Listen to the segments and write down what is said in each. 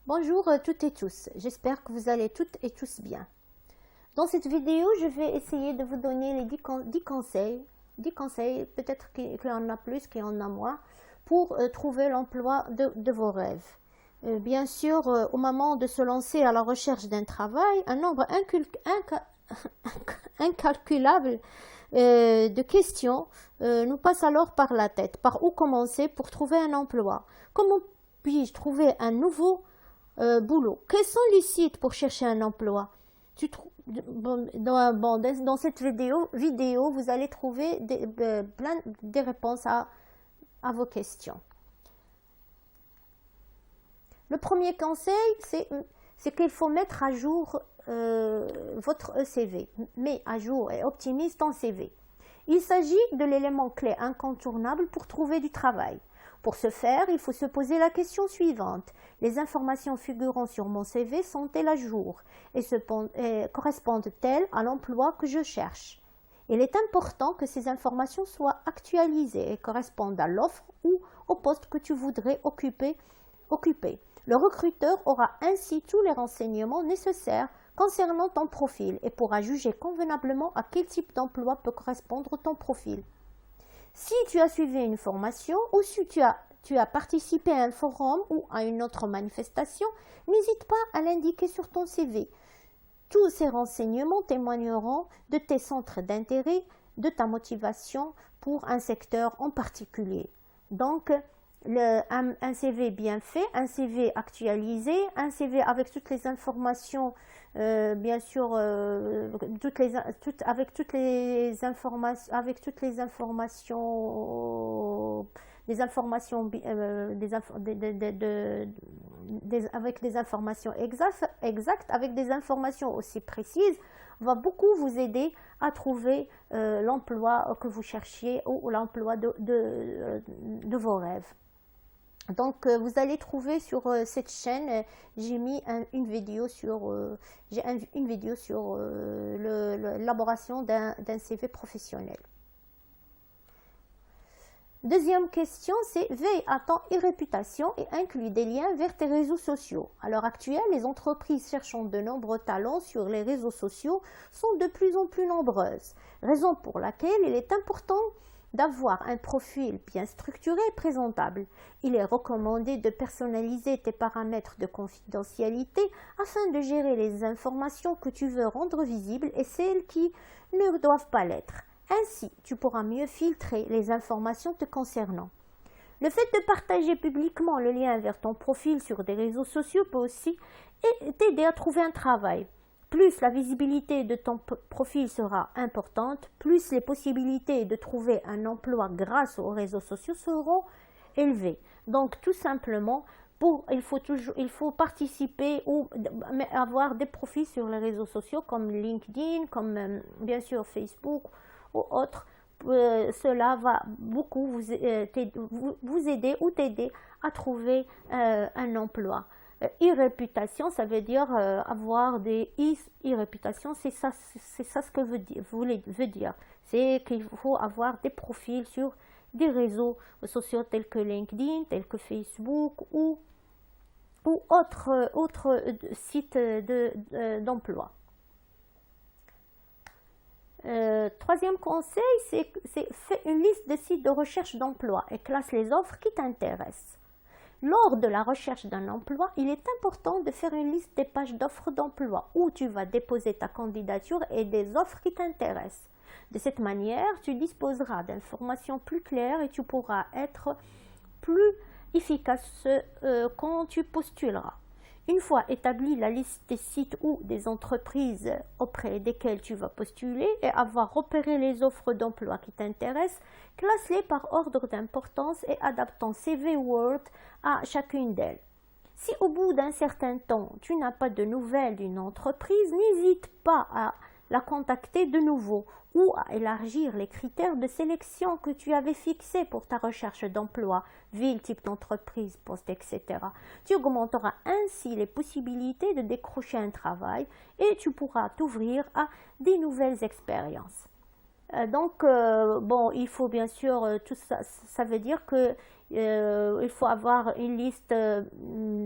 Bonjour toutes et tous, j'espère que vous allez toutes et tous bien. Dans cette vidéo, je vais essayer de vous donner les 10 conseils, peut-être qu'il y en a plus, qu'il y en a moins, pour trouver l'emploi de vos rêves. Bien sûr, au moment de se lancer à la recherche d'un travail, un nombre incalculable de questions nous passe alors par la tête. Par où commencer pour trouver un emploi? Comment puis-je trouver un nouveau boulot? Quels sont les sites pour chercher un emploi? Dans cette vidéo, vous allez trouver plein de réponses à vos questions. Le premier conseil, c'est qu'il faut mettre à jour votre CV. Mets à jour et optimise ton CV. Il s'agit de l'élément clé incontournable pour trouver du travail. Pour ce faire, il faut se poser la question suivante. Les informations figurant sur mon CV sont-elles à jour et correspondent-elles à l'emploi que je cherche? Il est important que ces informations soient actualisées et correspondent à l'offre ou au poste que tu voudrais occuper. Le recruteur aura ainsi tous les renseignements nécessaires concernant ton profil et pourra juger convenablement à quel type d'emploi peut correspondre ton profil. Si tu as suivi une formation ou si tu as participé à un forum ou à une autre manifestation, n'hésite pas à l'indiquer sur ton CV. Tous ces renseignements témoigneront de tes centres d'intérêt, de ta motivation pour un secteur en particulier. Donc, un CV bien fait, un CV actualisé, un CV avec toutes les informations, bien sûr, avec toutes les informations, avec des informations exactes, avec des informations aussi précises, va beaucoup vous aider à trouver l'emploi que vous cherchiez ou l'emploi de vos rêves. Donc, vous allez trouver sur cette chaîne, j'ai mis une vidéo sur, l'élaboration d'un CV professionnel. Deuxième question, c'est veille à ton e-réputation et inclus des liens vers tes réseaux sociaux. À l'heure actuelle, les entreprises cherchant de nombreux talents sur les réseaux sociaux sont de plus en plus nombreuses, raison pour laquelle il est important d'avoir un profil bien structuré et présentable. Il est recommandé de personnaliser tes paramètres de confidentialité afin de gérer les informations que tu veux rendre visibles et celles qui ne doivent pas l'être. Ainsi, tu pourras mieux filtrer les informations te concernant. Le fait de partager publiquement le lien vers ton profil sur des réseaux sociaux peut aussi t'aider à trouver un travail. Plus la visibilité de ton profil sera importante, plus les possibilités de trouver un emploi grâce aux réseaux sociaux seront élevées. Donc tout simplement, il faut participer ou avoir des profils sur les réseaux sociaux comme LinkedIn, comme bien sûr Facebook ou autres. Cela va beaucoup vous aider ou t'aider à trouver un emploi. E-réputation, ça veut dire avoir des e-réputation, c'est ça ce que veut dire. C'est qu'il faut avoir des profils sur des réseaux sociaux tels que LinkedIn, tels que Facebook ou autres sites d'emploi. Troisième conseil, c'est fais une liste de sites de recherche d'emploi et classe les offres qui t'intéressent. Lors de la recherche d'un emploi, il est important de faire une liste des pages d'offres d'emploi où tu vas déposer ta candidature et des offres qui t'intéressent. De cette manière, tu disposeras d'informations plus claires et tu pourras être plus efficace quand tu postuleras. Une fois établie la liste des sites ou des entreprises auprès desquelles tu vas postuler et avoir repéré les offres d'emploi qui t'intéressent, classe-les par ordre d'importance et adapte ton CV Word à chacune d'elles. Si au bout d'un certain temps, tu n'as pas de nouvelles d'une entreprise, n'hésite pas à la contacter de nouveau ou à élargir les critères de sélection que tu avais fixés pour ta recherche d'emploi, ville, type d'entreprise, poste, etc. Tu augmenteras ainsi les possibilités de décrocher un travail et tu pourras t'ouvrir à des nouvelles expériences. Donc, il faut bien sûr, tout ça, ça veut dire que Il faut avoir une liste,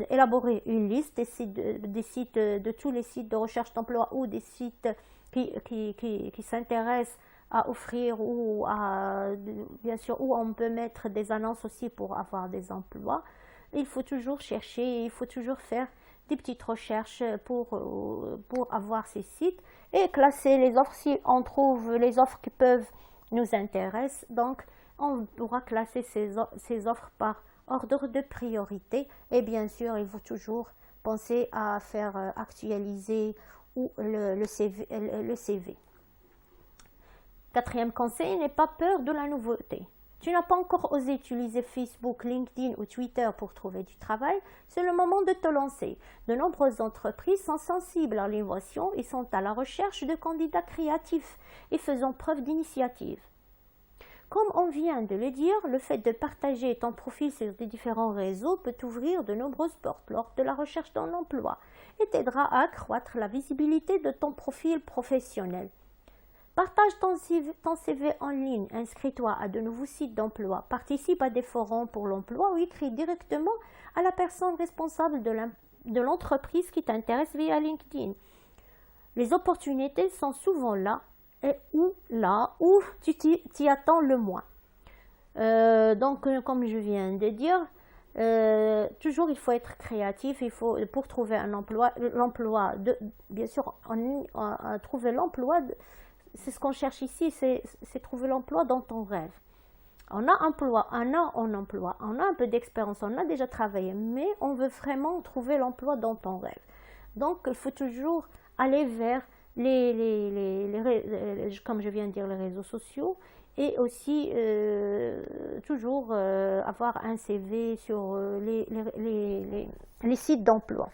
élaborer une liste des sites, de tous les sites de recherche d'emploi ou des sites qui s'intéressent à offrir ou bien sûr, où on peut mettre des annonces aussi pour avoir des emplois. Il faut toujours chercher, il faut toujours faire des petites recherches pour avoir ces sites et classer les offres si on trouve les offres qui peuvent nous intéresser. Donc, on pourra classer ces offres par ordre de priorité et bien sûr, il faut toujours penser à faire actualiser ou le CV. Quatrième conseil, n'aie pas peur de la nouveauté. Tu n'as pas encore osé utiliser Facebook, LinkedIn ou Twitter pour trouver du travail, c'est le moment de te lancer. De nombreuses entreprises sont sensibles à l'innovation et sont à la recherche de candidats créatifs et faisant preuve d'initiative. Comme on vient de le dire, le fait de partager ton profil sur des différents réseaux peut t'ouvrir de nombreuses portes lors de la recherche d'un emploi et t'aidera à accroître la visibilité de ton profil professionnel. Partage ton CV en ligne, inscris-toi à de nouveaux sites d'emploi, participe à des forums pour l'emploi ou écris directement à la personne responsable de l'entreprise qui t'intéresse via LinkedIn. Les opportunités sont souvent là où tu t'y attends le moins. Donc, comme je viens de dire, toujours il faut être créatif, pour trouver un emploi, bien sûr, trouver l'emploi, c'est ce qu'on cherche ici, c'est trouver l'emploi dans ton rêve. On a un emploi, on a un peu d'expérience, on a déjà travaillé, mais on veut vraiment trouver l'emploi dans ton rêve. Donc, il faut toujours aller vers comme je viens de dire, les réseaux sociaux et aussi toujours avoir un CV sur les sites d'emploi.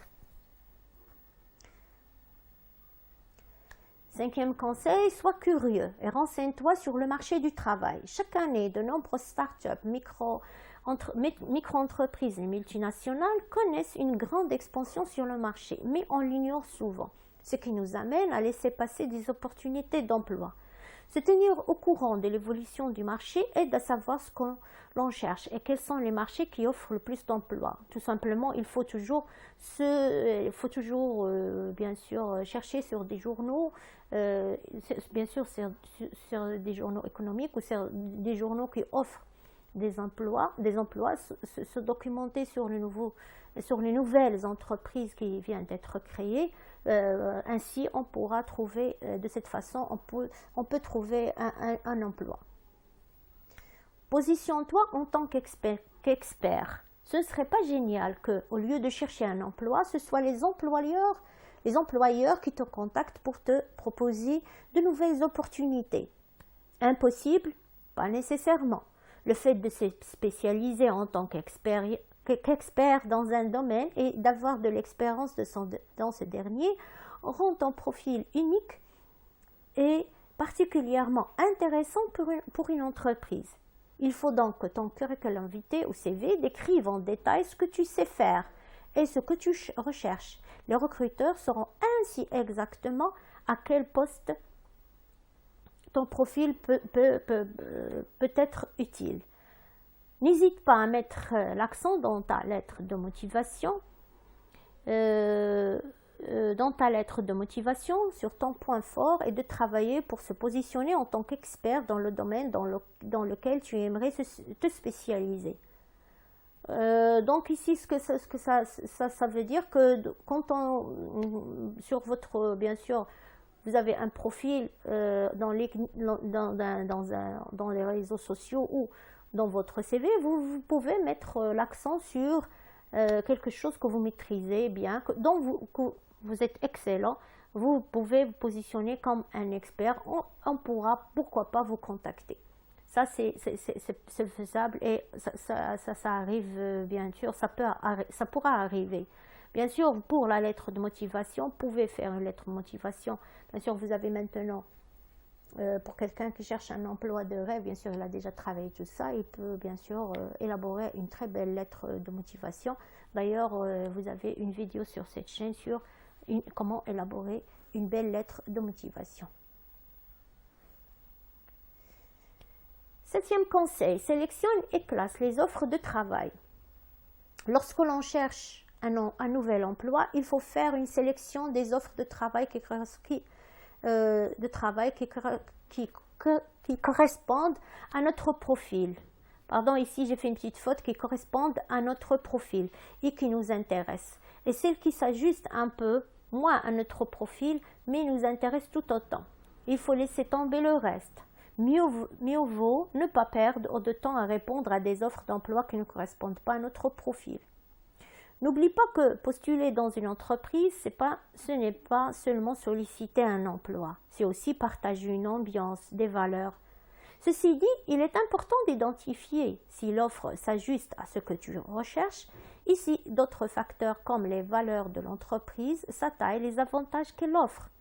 Cinquième conseil, sois curieux et renseigne-toi sur le marché du travail. Chaque année, de nombreuses startups, micro-entreprises et multinationales connaissent une grande expansion sur le marché, mais on l'ignore souvent, ce qui nous amène à laisser passer des opportunités d'emploi. Se tenir au courant de l'évolution du marché aide à savoir ce que l'on cherche et quels sont les marchés qui offrent le plus d'emplois. Tout simplement, il faut toujours bien sûr chercher sur des journaux, bien sûr sur des journaux économiques ou sur des journaux qui offrent des emplois, se documenter sur les nouvelles entreprises qui viennent d'être créées. Ainsi, on pourra trouver, de cette façon, on peut trouver un emploi. Positionne-toi en tant qu'expert. Ce ne serait pas génial qu'au lieu de chercher un emploi, ce soit les employeurs qui te contactent pour te proposer de nouvelles opportunités. Impossible? Pas nécessairement. Le fait de se spécialiser en tant qu'expert dans un domaine et d'avoir de l'expérience dans ce dernier rend ton profil unique et particulièrement intéressant pour une entreprise. Il faut donc que ton curriculum vitae ou CV décrive en détail ce que tu sais faire et ce que tu recherches. Les recruteurs sauront ainsi exactement à quel poste ton profil peut être utile. N'hésite pas à mettre l'accent dans ta lettre de motivation, sur ton point fort et de travailler pour se positionner en tant qu'expert dans le domaine dans lequel tu aimerais te spécialiser. Donc ici, ce que ça veut dire que quand sur votre, bien sûr, vous avez un profil dans les réseaux sociaux ou dans votre CV, vous pouvez mettre l'accent sur quelque chose que vous maîtrisez bien, dont vous êtes excellent. Vous pouvez vous positionner comme un expert. On pourra, pourquoi pas, vous contacter. Ça, c'est faisable et ça arrive, bien sûr, ça pourra arriver. Bien sûr, pour la lettre de motivation, vous pouvez faire une lettre de motivation. Bien sûr, vous avez maintenant, pour quelqu'un qui cherche un emploi de rêve, bien sûr, il a déjà travaillé tout ça, il peut bien sûr élaborer une très belle lettre de motivation. D'ailleurs, vous avez une vidéo sur cette chaîne sur comment élaborer une belle lettre de motivation. Septième conseil, sélectionne et classe les offres de travail. Lorsque l'on cherche un nouvel emploi, il faut faire une sélection des offres de travail qui correspondent à notre profil. Pardon, ici j'ai fait une petite faute, qui correspondent à notre profil et qui nous intéressent. Et celles qui s'ajustent un peu moins à notre profil, mais nous intéressent tout autant. Il faut laisser tomber le reste. Mieux vaut ne pas perdre de temps à répondre à des offres d'emploi qui ne correspondent pas à notre profil. N'oublie pas que postuler dans une entreprise, ce n'est pas seulement solliciter un emploi, c'est aussi partager une ambiance, des valeurs. Ceci dit, il est important d'identifier si l'offre s'ajuste à ce que tu recherches et si d'autres facteurs comme les valeurs de l'entreprise, sa taille, les avantages qu'elle offre,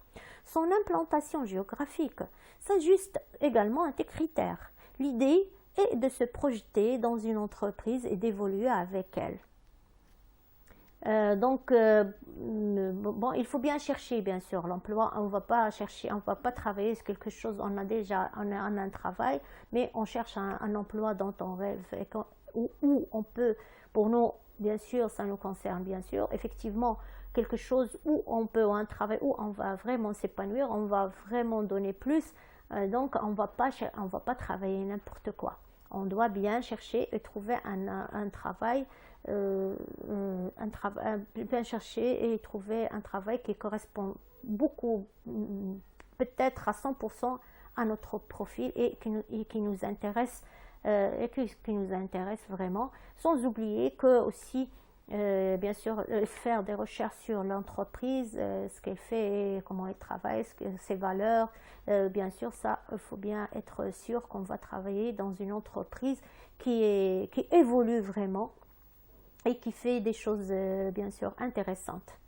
son implantation géographique s'ajustent également à tes critères. L'idée est de se projeter dans une entreprise et d'évoluer avec elle. Bon, il faut bien chercher, bien sûr, l'emploi. On ne va pas chercher, on ne va pas travailler sur quelque chose, on a un travail, mais on cherche un emploi dont on rêve, où on peut, pour nous, bien sûr, ça nous concerne, bien sûr, effectivement, quelque chose où on peut, un travail où on va vraiment s'épanouir, on va vraiment donner plus, donc on ne va pas travailler n'importe quoi. On doit bien chercher et trouver un travail, bien chercher et trouver un travail qui correspond beaucoup, peut-être à 100% à notre profil et qui nous intéresse, qui nous intéresse vraiment, sans oublier que aussi, bien sûr, faire des recherches sur l'entreprise, ce qu'elle fait, comment elle travaille, ses valeurs. Bien sûr, ça, il faut bien être sûr qu'on va travailler dans une entreprise qui évolue vraiment et qui fait des choses, bien sûr, intéressantes.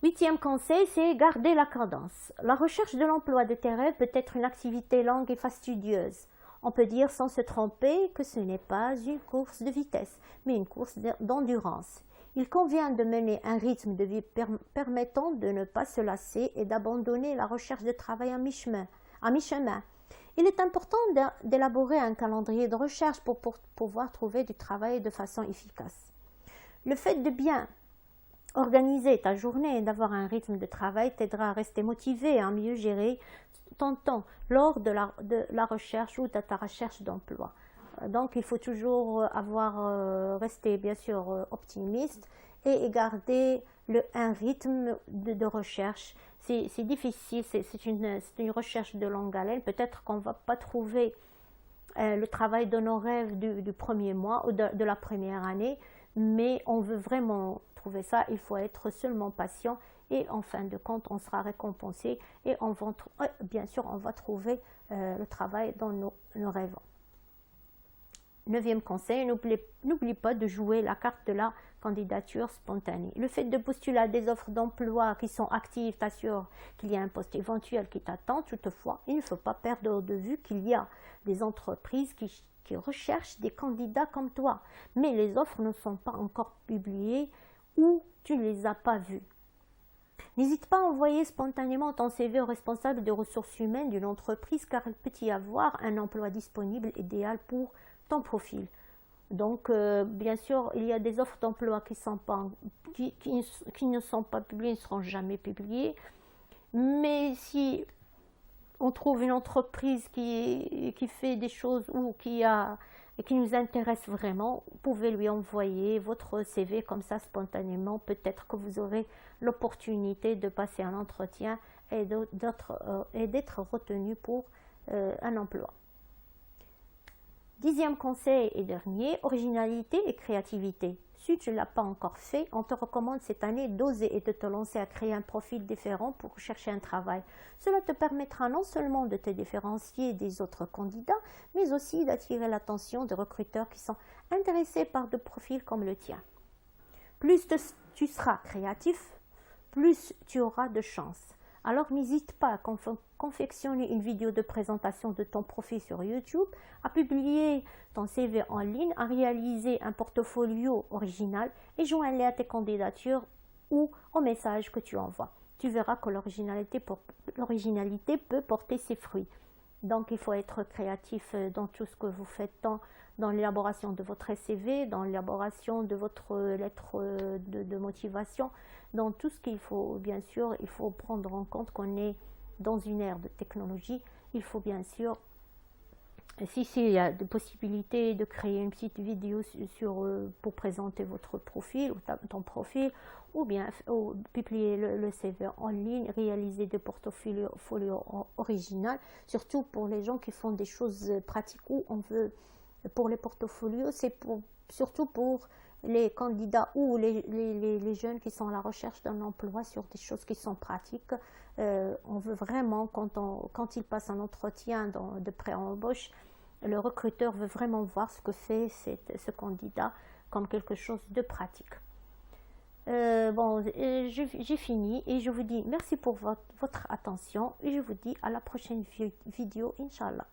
Huitième conseil, c'est garder la cadence. La recherche de l'emploi de tes rêves peut être une activité longue et fastidieuse. On peut dire sans se tromper que ce n'est pas une course de vitesse, mais une course d'endurance. Il convient de mener un rythme de vie permettant de ne pas se lasser et d'abandonner la recherche de travail à mi-chemin. Il est important d'élaborer un calendrier de recherche pour pouvoir trouver du travail de façon efficace. Le fait de bien organiser ta journée et d'avoir un rythme de travail t'aidera à rester motivé et à mieux gérer ton temps lors de la recherche ou de ta recherche d'emploi. Donc, il faut toujours rester bien sûr optimiste et garder un rythme de recherche. C'est difficile, c'est une recherche de longue haleine. Peut-être qu'on ne va pas trouver le travail de nos rêves du premier mois ou de la première année, mais on veut vraiment trouver ça. Il faut être seulement patient et en fin de compte, on sera récompensé et bien sûr, on va trouver le travail dont nous rêvons. Neuvième conseil, n'oublie pas de jouer la carte de la candidature spontanée. Le fait de postuler à des offres d'emploi qui sont actives t'assure qu'il y a un poste éventuel qui t'attend. Toutefois, il ne faut pas perdre de vue qu'il y a des entreprises qui recherchent des candidats comme toi, mais les offres ne sont pas encore publiées ou tu ne les as pas vues. N'hésite pas à envoyer spontanément ton CV au responsable des ressources humaines d'une entreprise car il peut y avoir un emploi disponible idéal pour ton profil. Donc, bien sûr, il y a des offres d'emploi qui ne sont pas publiées, ne seront jamais publiées. Mais si on trouve une entreprise qui fait des choses ou qui nous intéresse vraiment, vous pouvez lui envoyer votre CV comme ça spontanément. Peut-être que vous aurez l'opportunité de passer un entretien et d'être retenu pour un emploi. Dixième conseil et dernier, originalité et créativité. Si tu ne l'as pas encore fait, on te recommande cette année d'oser et de te lancer à créer un profil différent pour chercher un travail. Cela te permettra non seulement de te différencier des autres candidats, mais aussi d'attirer l'attention des recruteurs qui sont intéressés par des profils comme le tien. Plus tu seras créatif, plus tu auras de chance. Alors n'hésite pas à confectionner une vidéo de présentation de ton profil sur YouTube, à publier ton CV en ligne, à réaliser un portfolio original et joindre-les à tes candidatures ou aux messages que tu envoies. tu verras que l'originalité peut porter ses fruits. Donc, il faut être créatif dans tout ce que vous faites, dans l'élaboration de votre CV, dans l'élaboration de votre lettre de motivation, dans tout ce qu'il faut. Bien sûr, il faut prendre en compte qu'on est dans une ère de technologie. Il faut bien sûr, s'il y a des possibilités de créer une petite vidéo pour présenter votre profil ou ton profil, ou bien publier le CV en ligne, réaliser des portfolios originaux, surtout pour les gens qui font des choses pratiques où on veut. Pour les portfolios, c'est surtout pour les candidats ou les jeunes qui sont à la recherche d'un emploi sur des choses qui sont pratiques. On veut vraiment, quand ils passent un entretien de pré-embauche, le recruteur veut vraiment voir ce que fait ce candidat comme quelque chose de pratique. Bon, j'ai fini et je vous dis merci pour votre attention et je vous dis à la prochaine vidéo, Inch'Allah.